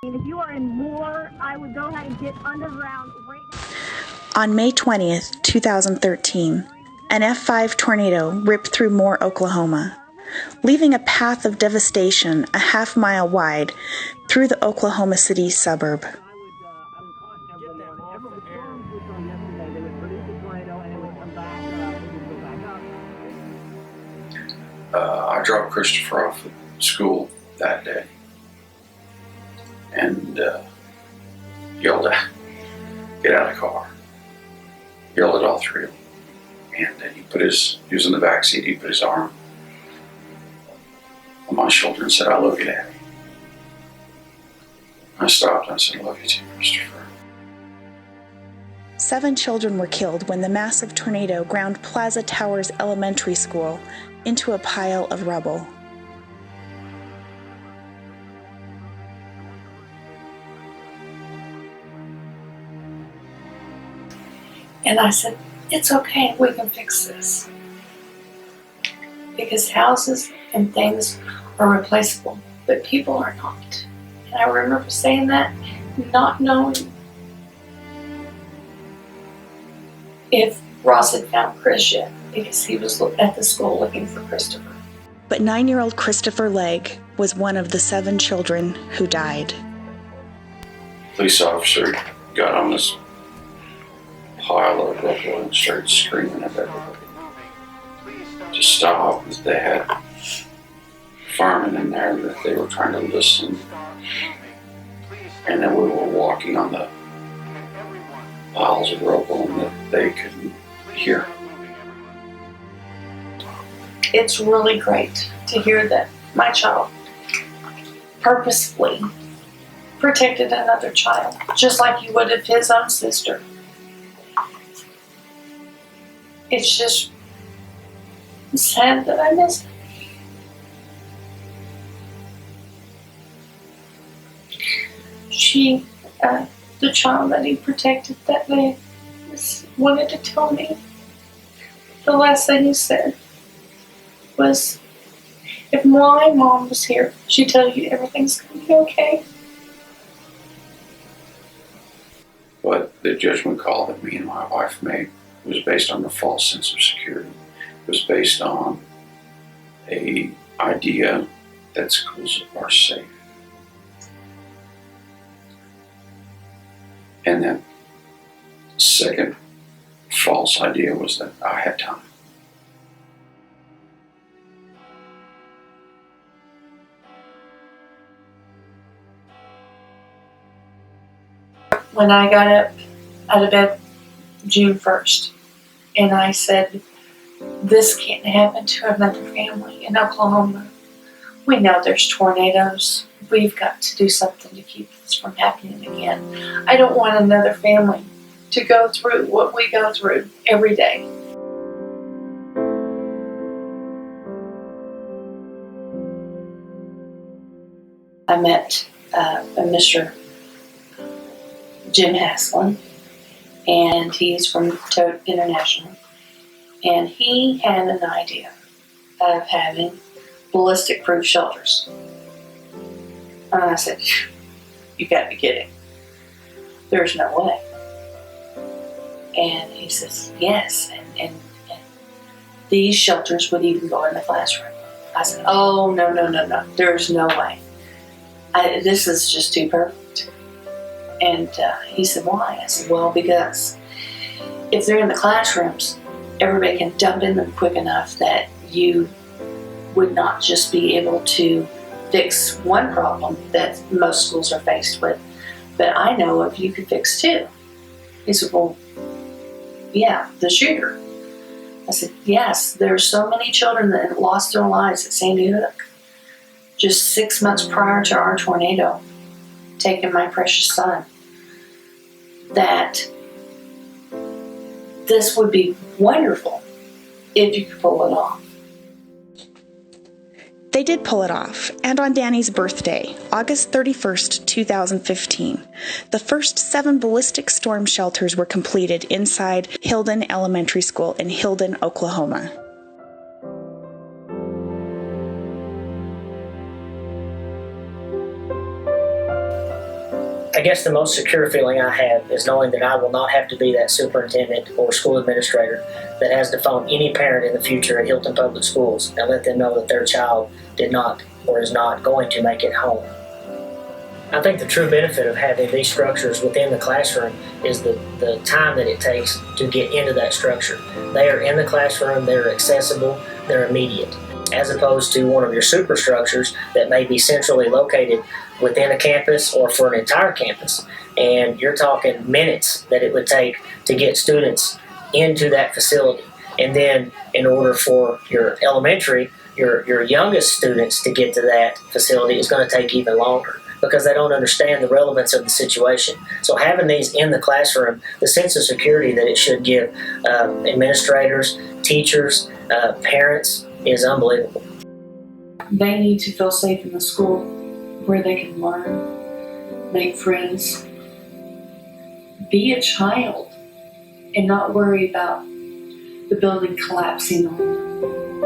If you are in Moore, I would go ahead and get underground right now. On May 20th, 2013, an F5 tornado ripped through Moore, Oklahoma, leaving a path of devastation a half-mile wide through the Oklahoma City suburb. I dropped Christopher off at school that day and yelled at, "Get out of the car." Yelled at all three of them. And he was in the back seat, he put his arm on my shoulder and said, "I love you, Daddy." I stopped and I said, "I love you too, Christopher." 7 children were killed when the massive tornado ground Plaza Towers Elementary School into a pile of rubble. And I said, "It's okay, we can fix this." Because houses and things are replaceable, but people are not. And I remember saying that, not knowing if Ross had found Chris yet, because he was at the school looking for Christopher. But 9-year-old Christopher Legg was one of the 7 children who died. Police officer got on this pile of rubble and started screaming at everybody to stop. They had firemen in there that they were trying to listen, and then we were walking on the piles of rubble and that they couldn't hear. It's really great to hear that my child purposefully protected another child, just like he would have his own sister. It's just sad that I missed it. The child that he protected that day, wanted to tell me, the last thing he said was, "If my mom was here, she'd tell you everything's going to be okay." But the judgment call that me and my wife made was based on a false sense of security. It was based on an idea that schools are safe. And that second false idea was that I had time. When I got up out of bed June 1st, and I said, "This can't happen to another family in Oklahoma. We know there's tornadoes. We've got to do something to keep this from happening again. I don't want another family to go through what we go through every day." I met Mr. Jim Haslin, and he's from Toad International, and he had an idea of having ballistic-proof shelters. And I said, "You got to be kidding. There's no way." And he says, "Yes, and these shelters would even go in the classroom." I said, "Oh, no, there's no way. This is just too perfect." And he said, "Why?" I said, "Well, because if they're in the classrooms, everybody can dump in them quick enough that you would not just be able to fix one problem that most schools are faced with, but I know if you could fix 2. He said, "Well, yeah, the shooter." I said, "Yes, there's so many children that lost their lives at Sandy Hook just 6 months prior to our tornado taking my precious son, that this would be wonderful if you could pull it off." They did pull it off, and on Danny's birthday, August 31st, 2015, the first 7 ballistic storm shelters were completed inside Hilden Elementary School in Hilden, Oklahoma. I guess the most secure feeling I have is knowing that I will not have to be that superintendent or school administrator that has to phone any parent in the future at Hilton Public Schools and let them know that their child did not or is not going to make it home. I think the true benefit of having these structures within the classroom is the time that it takes to get into that structure. They are in the classroom, they're accessible, they're immediate, as opposed to one of your superstructures that may be centrally located within a campus or for an entire campus. And you're talking minutes that it would take to get students into that facility. And then in order for your elementary, your youngest students to get to that facility is going to take even longer because they don't understand the relevance of the situation. So having these in the classroom, the sense of security that it should give administrators, teachers, parents is unbelievable. They need to feel safe in the school where they can learn, make friends, be a child, and not worry about the building collapsing on them.